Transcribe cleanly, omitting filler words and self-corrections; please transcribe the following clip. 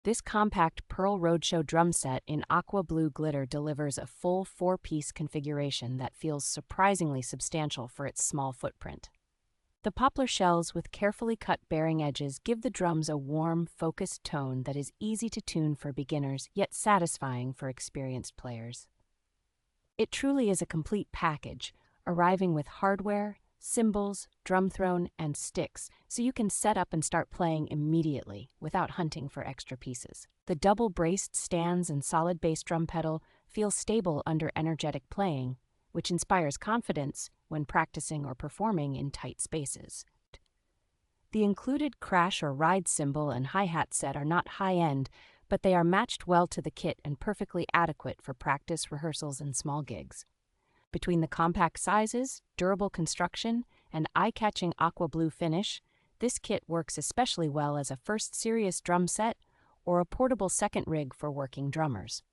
This compact Pearl Roadshow Drum Set in Aqua Blue glitter delivers a full 4-piece configuration that feels surprisingly substantial for its small footprint. The poplar shells with carefully cut bearing edges give the drums a warm, focused tone that is easy to tune for beginners yet satisfying for experienced players. It truly is a complete package, arriving with hardware, cymbals, drum throne, and sticks, so you can set up and start playing immediately without hunting for extra pieces. The double-braced stands and solid bass drum pedal feel stable under energetic playing, which inspires confidence when practicing or performing in tight spaces. The included crash or ride cymbal and hi-hat set are not high-end, but they are matched well to the kit and perfectly adequate for practice, rehearsals, and small gigs. Between the compact sizes, durable construction, and eye-catching aqua blue finish, this kit works especially well as a first serious drum set or a portable second rig for working drummers.